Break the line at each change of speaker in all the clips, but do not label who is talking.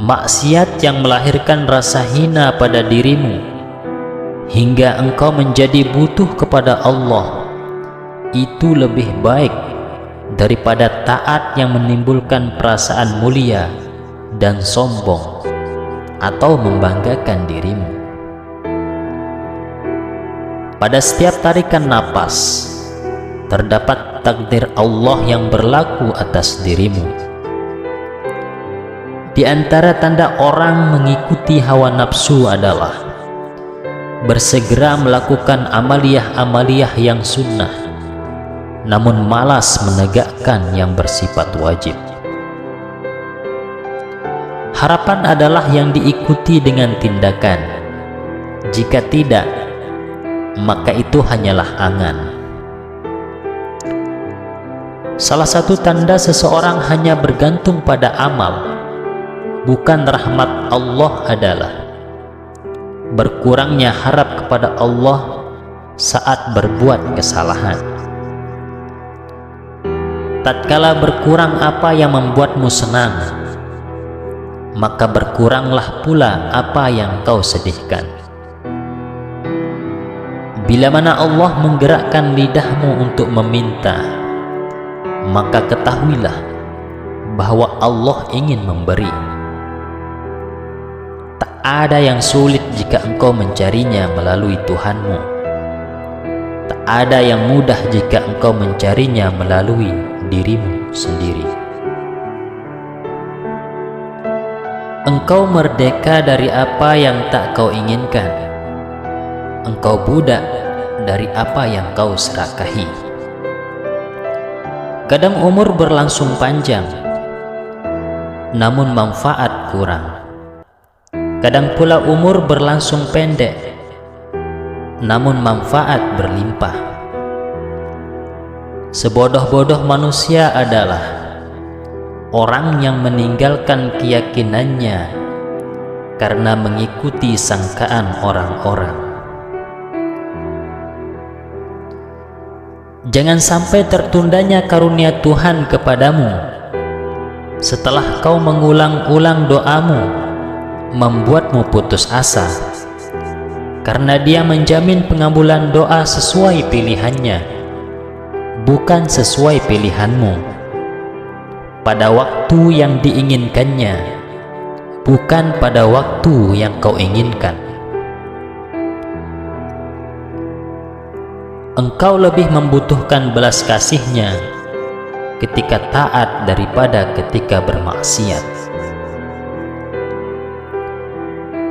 maksiat yang melahirkan rasa hina pada dirimu hingga engkau menjadi butuh kepada Allah, itu lebih baik daripada taat yang menimbulkan perasaan mulia dan sombong atau membanggakan dirimu. Pada setiap tarikan napas terdapat takdir Allah yang berlaku atas dirimu. Di antara tanda orang mengikuti hawa nafsu adalah bersegera melakukan amaliyah-amaliyah yang sunnah, namun malas menegakkan yang bersifat wajib. Harapan adalah yang diikuti dengan tindakan. Jika tidak, maka itu hanyalah angan. Salah satu tanda seseorang hanya bergantung pada amal, bukan rahmat Allah, adalah berkurangnya harap kepada Allah saat berbuat kesalahan. Tatkala berkurang apa yang membuatmu senang, maka berkuranglah pula apa yang kau sedihkan. Bila mana Allah menggerakkan lidahmu untuk meminta, maka ketahuilah bahwa Allah ingin memberi. Tak ada yang sulit jika engkau mencarinya melalui Tuhanmu. Tak ada yang mudah jika engkau mencarinya melalui dirimu sendiri. Engkau merdeka dari apa yang tak kau inginkan. Engkau budak dari apa yang kau serakahi. Kadang umur berlangsung panjang, namun manfaat kurang. Kadang pula umur berlangsung pendek, namun manfaat berlimpah. Sebodoh-bodoh manusia adalah orang yang meninggalkan keyakinannya karena mengikuti sangkaan orang-orang. Jangan sampai tertundanya karunia Tuhan kepadamu setelah kau mengulang-ulang doamu membuatmu putus asa, karena Dia menjamin pengabulan doa sesuai pilihannya, bukan sesuai pilihanmu, pada waktu yang diinginkannya, bukan pada waktu yang kau inginkan. Engkau lebih membutuhkan belas kasih-Nya ketika taat daripada ketika bermaksiat.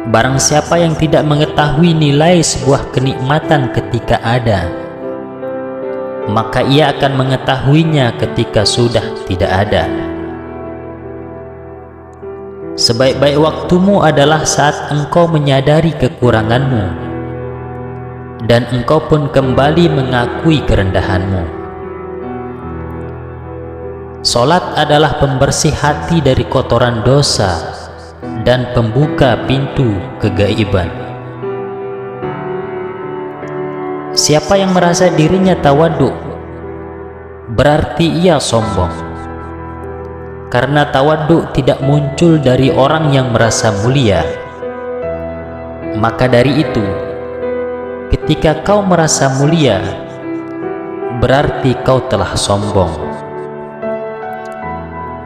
Barang siapa yang tidak mengetahui nilai sebuah kenikmatan ketika ada, maka ia akan mengetahuinya ketika sudah tidak ada. Sebaik-baik waktumu adalah saat engkau menyadari kekuranganmu dan engkau pun kembali mengakui kerendahanmu. Salat adalah pembersih hati dari kotoran dosa dan pembuka pintu kegaiban. Siapa yang merasa dirinya tawaduk, berarti ia sombong. Karena tawaduk tidak muncul dari orang yang merasa mulia. Maka dari itu, ketika kau merasa mulia, berarti kau telah sombong.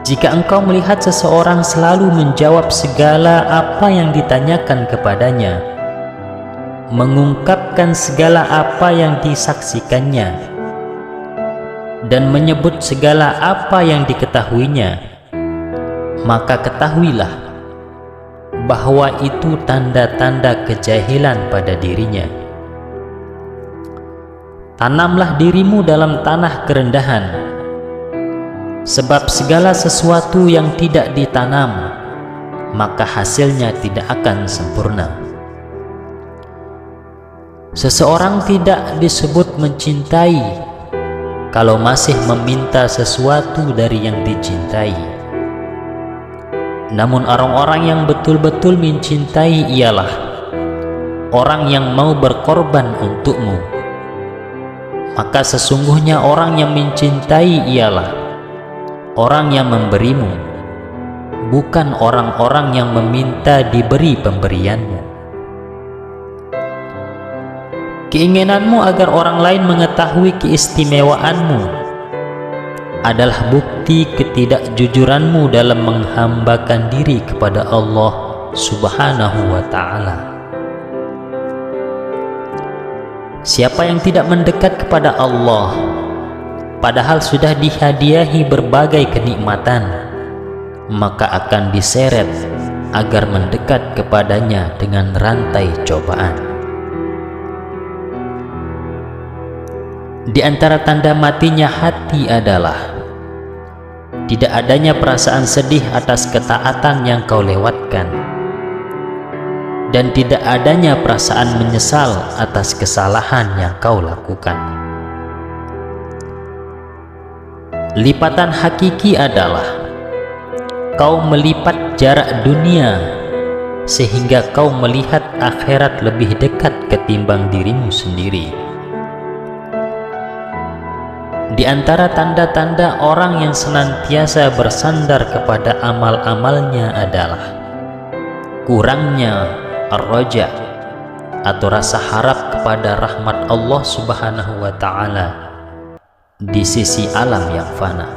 Jika engkau melihat seseorang selalu menjawab segala apa yang ditanyakan kepadanya, mengungkapkan segala apa yang disaksikannya, dan menyebut segala apa yang diketahuinya, maka ketahuilah bahwa itu tanda-tanda kejahilan pada dirinya. Tanamlah dirimu dalam tanah kerendahan, sebab segala sesuatu yang tidak ditanam, maka hasilnya tidak akan sempurna. Seseorang tidak disebut mencintai kalau masih meminta sesuatu dari yang dicintai. Namun orang-orang yang betul-betul mencintai ialah orang yang mau berkorban untukmu. Maka sesungguhnya orang yang mencintai ialah orang yang memberimu, bukan orang-orang yang meminta diberi pemberianmu. Keinginanmu agar orang lain mengetahui keistimewaanmu adalah bukti ketidakjujuranmu dalam menghambakan diri kepada Allah Subhanahu wa Ta'ala. Siapa yang tidak mendekat kepada Allah padahal sudah dihadiahi berbagai kenikmatan, maka akan diseret agar mendekat kepadanya dengan rantai cobaan. Di antara tanda matinya hati adalah tidak adanya perasaan sedih atas ketaatan yang kau lewatkan, dan tidak adanya perasaan menyesal atas kesalahan yang kau lakukan. Lipatan hakiki adalah kau melipat jarak dunia sehingga kau melihat akhirat lebih dekat ketimbang dirimu sendiri. Di antara tanda-tanda orang yang senantiasa bersandar kepada amal-amalnya adalah kurangnya ar-raja atau rasa harap kepada rahmat Allah Subhanahu wa Ta'ala di sisi alam yang fana.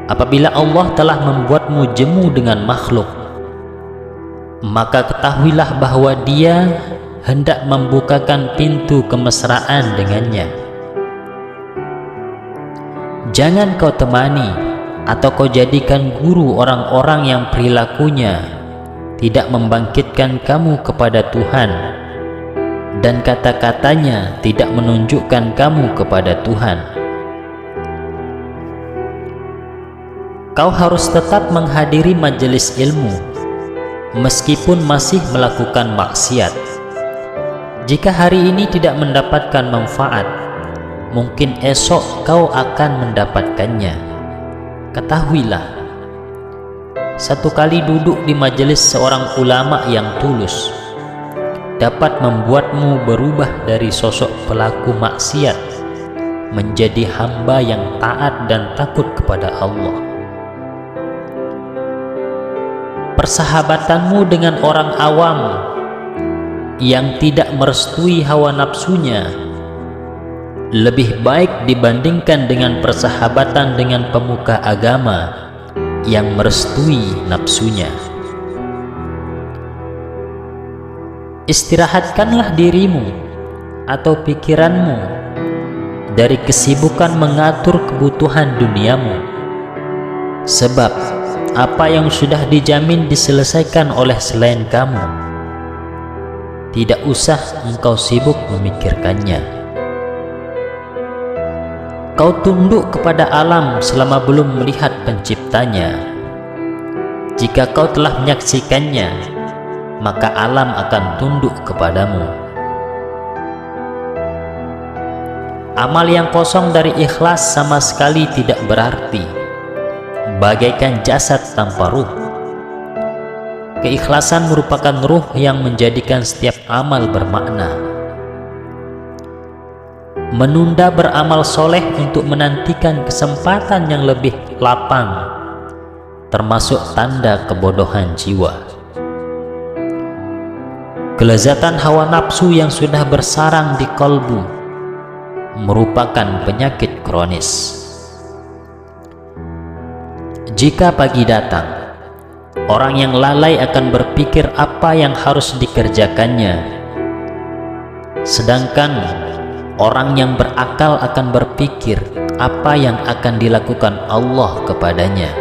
Apabila Allah telah membuatmu jemu dengan makhluk, maka ketahuilah bahwa Dia hendak membukakan pintu kemesraan dengannya. Jangan kau temani atau kau jadikan guru orang-orang yang perilakunya tidak membangkitkan kamu kepada Tuhan dan kata-katanya tidak menunjukkan kamu kepada Tuhan. Kau harus tetap menghadiri majelis ilmu meskipun masih melakukan maksiat. Jika hari ini tidak mendapatkan manfaat, mungkin esok kau akan mendapatkannya. Ketahuilah, satu kali duduk di majelis seorang ulama yang tulus dapat membuatmu berubah dari sosok pelaku maksiat menjadi hamba yang taat dan takut kepada Allah. Persahabatanmu dengan orang awam yang tidak merestui hawa nafsunya lebih baik dibandingkan dengan persahabatan dengan pemuka agama yang merestui nafsunya. Istirahatkanlah dirimu atau pikiranmu dari kesibukan mengatur kebutuhan duniamu, sebab apa yang sudah dijamin diselesaikan oleh selain kamu, tidak usah engkau sibuk memikirkannya. Kau tunduk kepada alam selama belum melihat penciptanya. Jika kau telah menyaksikannya, maka alam akan tunduk kepadamu. Amal yang kosong dari ikhlas sama sekali tidak berarti, bagaikan jasad tanpa ruh. Keikhlasan merupakan ruh yang menjadikan setiap amal bermakna. Menunda beramal soleh untuk menantikan kesempatan yang lebih lapang termasuk tanda kebodohan jiwa. Kelezatan hawa nafsu yang sudah bersarang di kalbu merupakan penyakit kronis. Jika pagi datang, orang yang lalai akan berpikir apa yang harus dikerjakannya, sedangkan orang yang berakal akan berpikir apa yang akan dilakukan Allah kepadanya.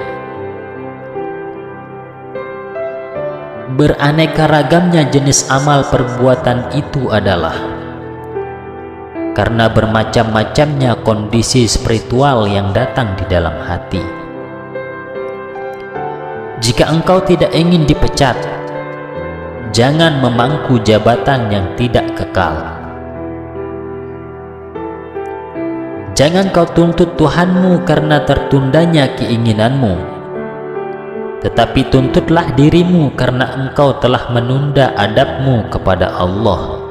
Beraneka ragamnya jenis amal perbuatan itu adalah karena bermacam-macamnya kondisi spiritual yang datang di dalam hati. Jika engkau tidak ingin dipecat, jangan memangku jabatan yang tidak kekal. Jangan kau tuntut Tuhanmu karena tertundanya keinginanmu, tetapi tuntutlah dirimu karena engkau telah menunda adabmu kepada Allah.